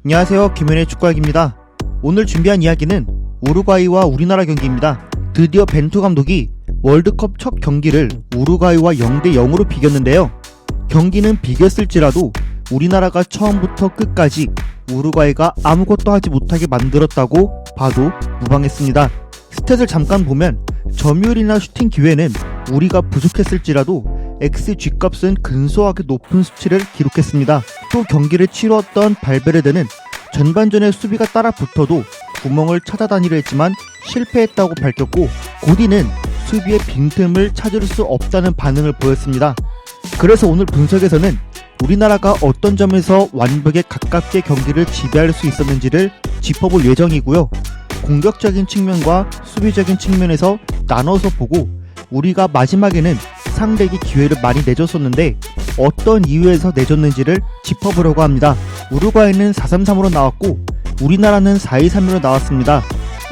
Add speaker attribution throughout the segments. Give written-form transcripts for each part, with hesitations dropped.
Speaker 1: 안녕하세요, 김현의 축구학입니다. 오늘 준비한 이야기는 우루과이와 우리나라 경기입니다. 드디어 벤투 감독이 월드컵 첫 경기를 우루과이와 0대0으로 비겼는데요. 경기는 비겼을지라도 우리나라가 처음부터 끝까지 우루과이가 아무것도 하지 못하게 만들었다고 봐도 무방했습니다. 스탯을 잠깐 보면 점유율이나 슈팅 기회는 우리가 부족했을지라도 XG값은 근소하게 높은 수치를 기록했습니다. 또 경기를 치루었던 발베르데는 전반전에 수비가 따라 붙어도 구멍을 찾아다니려 했지만 실패했다고 밝혔고, 고디는 수비의 빈틈을 찾을 수 없다는 반응을 보였습니다. 그래서 오늘 분석에서는 우리나라가 어떤 점에서 완벽에 가깝게 경기를 지배할 수 있었는지를 짚어볼 예정이고요. 공격적인 측면과 수비적인 측면에서 나눠서 보고, 우리가 마지막에는 상대에게 기회를 많이 내줬었는데 어떤 이유에서 내줬는지를 짚어보려고 합니다. 우루과이는 4-3-3으로 나왔고 우리나라는 4-2-3-1로 나왔습니다.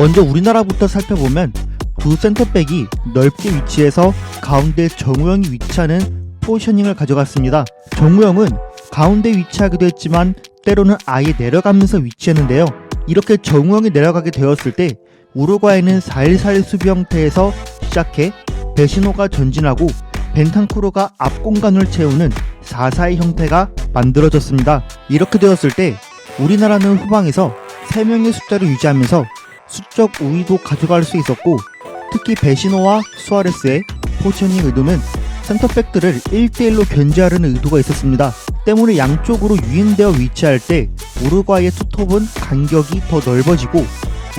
Speaker 1: 먼저 우리나라부터 살펴보면 두 센터백이 넓게 위치해서 가운데 정우영이 위치하는 포지셔닝을 가져갔습니다. 정우영은 가운데 위치하기도 했지만 때로는 아예 내려가면서 위치했는데요. 이렇게 정우영이 내려가게 되었을 때 우루과이는 4-1-4-1 수비 형태에서 시작해 베시노가 전진하고 벤탄쿠르가 앞 공간을 채우는 4-4-2 형태가 만들어졌습니다. 이렇게 되었을 때 우리나라는 후방에서 3명의 숫자를 유지하면서 수적 우위도 가져갈 수 있었고, 특히 베시노와 수아레스의 포지셔닝 의도는 센터백들을 1대1로 견제하려는 의도가 있었습니다. 때문에 양쪽으로 유인되어 위치할 때 우루과이의 투톱은 간격이 더 넓어지고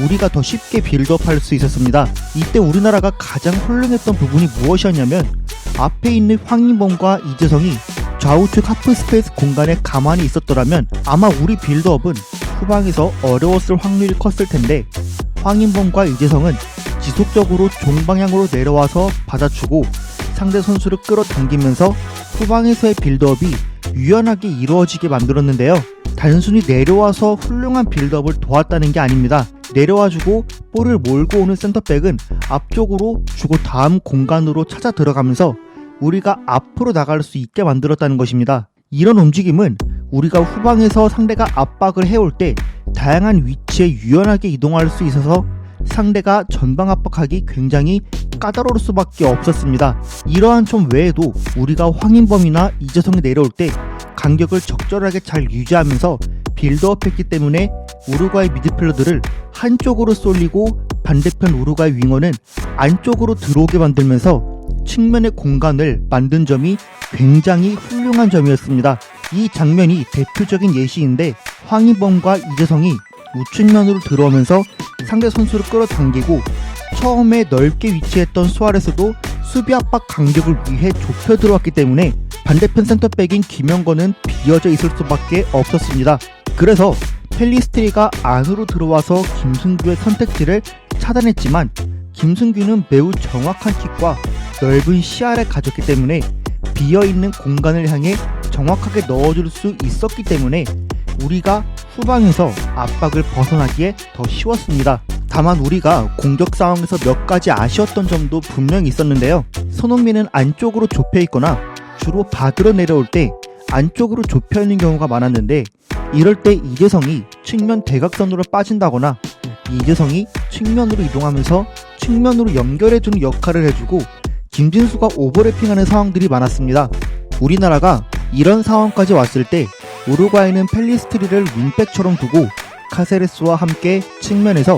Speaker 1: 우리가 더 쉽게 빌드업할 수 있었습니다. 이때 우리나라가 가장 홀령했던 부분이 무엇이었냐면, 앞에 있는 황인범과 이재성이 좌우측 하프스페이스 공간에 가만히 있었더라면 아마 우리 빌드업은 후방에서 어려웠을 확률이 컸을 텐데, 황인범과 이재성은 지속적으로 종방향으로 내려와서 받아주고 상대 선수를 끌어당기면서 후방에서의 빌드업이 유연하게 이루어지게 만들었는데요. 단순히 내려와서 훌륭한 빌드업을 도왔다는 게 아닙니다. 내려와주고 볼을 몰고 오는 센터백은 앞쪽으로 주고 다음 공간으로 찾아 들어가면서 우리가 앞으로 나갈 수 있게 만들었다는 것입니다. 이런 움직임은 우리가 후방에서 상대가 압박을 해올 때 다양한 위치에 유연하게 이동할 수 있어서 상대가 전방 압박하기 굉장히 까다로울 수밖에 없었습니다. 이러한 점 외에도 우리가 황인범이나 이재성이 내려올 때 간격을 적절하게 잘 유지하면서 빌드업했기 때문에 우루과이 미드필더들을 한쪽으로 쏠리고 반대편 우루과이 윙어는 안쪽으로 들어오게 만들면서 측면의 공간을 만든 점이 굉장히 훌륭한 점이었습니다. 이 장면이 대표적인 예시인데, 황인범과 이재성이 우측면으로 들어오면서 상대 선수를 끌어당기고 처음에 넓게 위치했던 수아레스도 수비 압박 간격을 위해 좁혀 들어왔기 때문에 반대편 센터백인 김영건은 비어져 있을 수밖에 없었습니다. 그래서 펠리스트리가 안으로 들어와서 김승규의 선택지를 차단했지만 김승규는 매우 정확한 킥과 넓은 시야를 가졌기 때문에 비어있는 공간을 향해 정확하게 넣어줄 수 있었기 때문에 우리가 후방에서 압박을 벗어나기에 더 쉬웠습니다. 다만 우리가 공격 상황에서 몇 가지 아쉬웠던 점도 분명히 있었는데요. 손흥민은 안쪽으로 좁혀 있거나 주로 받으러 내려올 때 안쪽으로 좁혀 있는 경우가 많았는데, 이럴 때 이재성이 측면 대각선으로 빠진다거나 이재성이 측면으로 이동하면서 측면으로 연결해주는 역할을 해주고 김진수가 오버래핑하는 상황들이 많았습니다. 우리나라가 이런 상황까지 왔을 때 우루과이는 펠리스트리를 윙백처럼 두고 카세레스와 함께 측면에서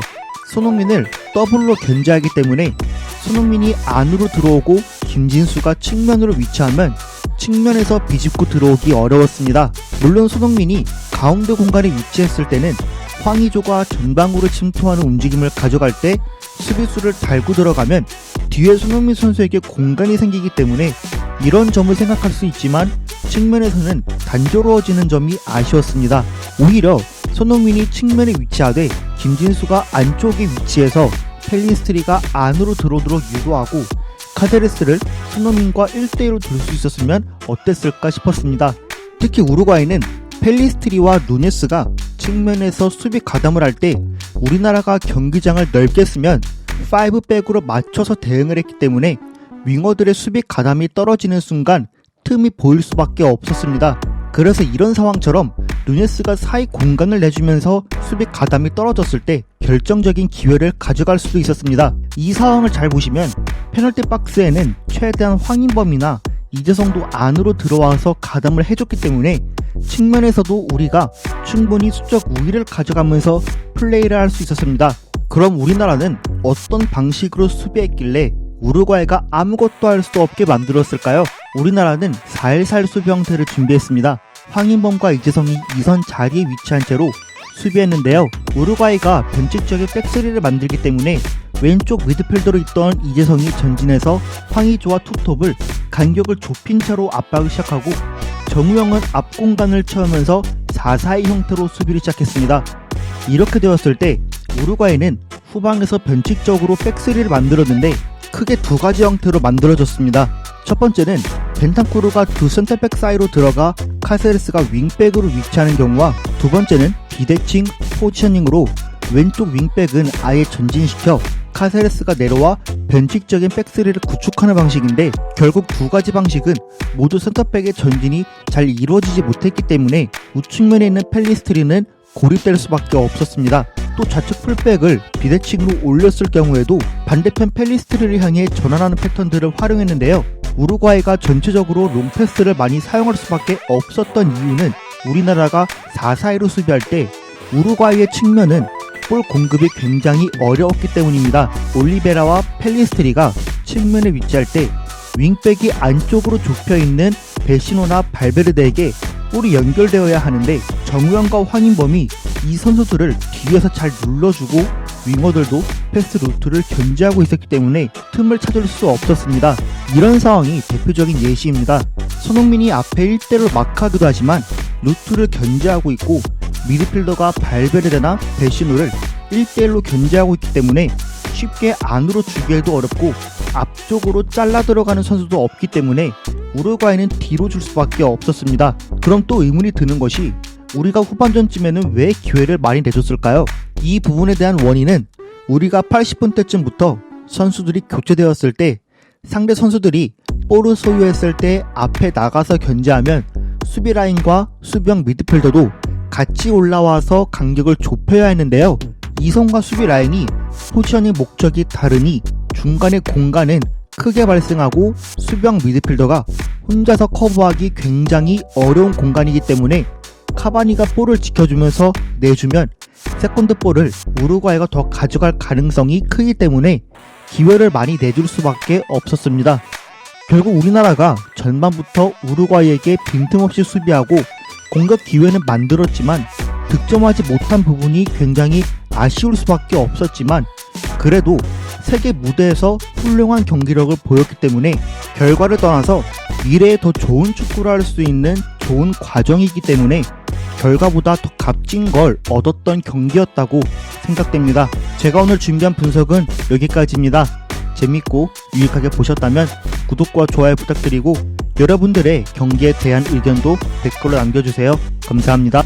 Speaker 1: 손흥민을 더블로 견제하기 때문에 손흥민이 안으로 들어오고 김진수가 측면으로 위치하면 측면에서 비집고 들어오기 어려웠습니다. 물론 손흥민이 가운데 공간에 위치했을 때는 황의조가 전방으로 침투하는 움직임을 가져갈 때 수비수를 달고 들어가면 뒤에 손흥민 선수에게 공간이 생기기 때문에 이런 점을 생각할 수 있지만 측면에서는 단조로워지는 점이 아쉬웠습니다. 오히려 손흥민이 측면에 위치하되 김진수가 안쪽에 위치해서 펠리스트리가 안으로 들어오도록 유도하고 카세레스를 손흥민과 1대1로 둘 수 있었으면 어땠을까 싶었습니다. 특히 우루과이는 펠리스트리와 누네스가 측면에서 수비 가담을 할 때 우리나라가 경기장을 넓게 쓰면 5백으로 맞춰서 대응을 했기 때문에 윙어들의 수비 가담이 떨어지는 순간 틈이 보일 수밖에 없었습니다. 그래서 이런 상황처럼 누네스가 사이 공간을 내주면서 수비 가담이 떨어졌을 때 결정적인 기회를 가져갈 수도 있었습니다. 이 상황을 잘 보시면 페널티 박스에는 최대한 황인범이나 이재성도 안으로 들어와서 가담을 해줬기 때문에 측면에서도 우리가 충분히 수적 우위를 가져가면서 플레이를 할 수 있었습니다. 그럼 우리나라는 어떤 방식으로 수비했길래 우루과이가 아무것도 할 수 없게 만들었을까요? 우리나라는 4-1-4-1 수비 형태를 준비했습니다. 황인범과 이재성이 2선 자리에 위치한 채로 수비했는데요. 우루과이가 변칙적인 백스리를 만들기 때문에 왼쪽 미드필더로 있던 이재성이 전진해서 황의조와 투톱을 간격을 좁힌 채로 압박을 시작하고 정우영은 앞 공간을 채우면서 4-4-2 형태로 수비를 시작했습니다. 이렇게 되었을 때 우루과이는 후방에서 변칙적으로 백스리를 만들었는데 크게 두 가지 형태로 만들어졌습니다. 첫 번째는 벤탄쿠르가 두 센터백 사이로 들어가 카세레스가 윙백으로 위치하는 경우와 두 번째는 비대칭 포지셔닝으로 왼쪽 윙백은 아예 전진시켜 카세레스가 내려와 변칙적인 백스리를 구축하는 방식인데 결국 두 가지 방식은 모두 센터백의 전진이 잘 이루어지지 못했기 때문에 우측면에 있는 펠리스트리는 고립될 수밖에 없었습니다. 또 좌측 풀백을 비대칭으로 올렸을 경우에도 반대편 펠리스트리를 향해 전환하는 패턴들을 활용했는데요. 우루과이가 전체적으로 롱패스를 많이 사용할 수밖에 없었던 이유는 우리나라가 4-4-2로 수비할 때 우루과이의 측면은 볼 공급이 굉장히 어려웠기 때문입니다. 올리베라와 펠리스트리가 측면에 위치할 때 윙백이 안쪽으로 좁혀있는 베시노나 발베르데에게 볼이 연결되어야 하는데 정우영과 황인범이 이 선수들을 뒤에서 잘 눌러주고 윙어들도 패스 루트를 견제하고 있었기 때문에 틈을 찾을 수 없었습니다. 이런 상황이 대표적인 예시입니다. 손흥민이 앞에 1대1로 마크하기도 하지만 루트를 견제하고 있고 미드필더가 발베르데나 베시노를 1대1로 견제하고 있기 때문에 쉽게 안으로 주기에도 어렵고 앞쪽으로 잘라 들어가는 선수도 없기 때문에 우루과이는 뒤로 줄 수밖에 없었습니다. 그럼 또 의문이 드는 것이 우리가 후반전쯤에는 왜 기회를 많이 내줬을까요? 이 부분에 대한 원인은 우리가 80분 때쯤부터 선수들이 교체되었을 때 상대 선수들이 볼을 소유했을 때 앞에 나가서 견제하면 수비 라인과 수비형 미드필더도 같이 올라와서 간격을 좁혀야 했는데요. 이선과 수비 라인이 포지셔닝 목적이 다르니 중간의 공간은 크게 발생하고 수비형 미드필더가 혼자서 커버하기 굉장히 어려운 공간이기 때문에 카바니가 볼을 지켜주면서 내주면 세컨드 볼을 우루과이가 더 가져갈 가능성이 크기 때문에 기회를 많이 내줄 수밖에 없었습니다. 결국 우리나라가 전반부터 우루과이에게 빈틈없이 수비하고 공격 기회는 만들었지만 득점하지 못한 부분이 굉장히 아쉬울 수밖에 없었지만 그래도 세계 무대에서 훌륭한 경기력을 보였기 때문에 결과를 떠나서 미래에 더 좋은 축구를 할 수 있는 좋은 과정이기 때문에 결과보다 더 값진 걸 얻었던 경기였다고 생각됩니다. 제가 오늘 준비한 분석은 여기까지입니다. 재밌고 유익하게 보셨다면 구독과 좋아요 부탁드리고 여러분들의 경기에 대한 의견도 댓글로 남겨주세요. 감사합니다.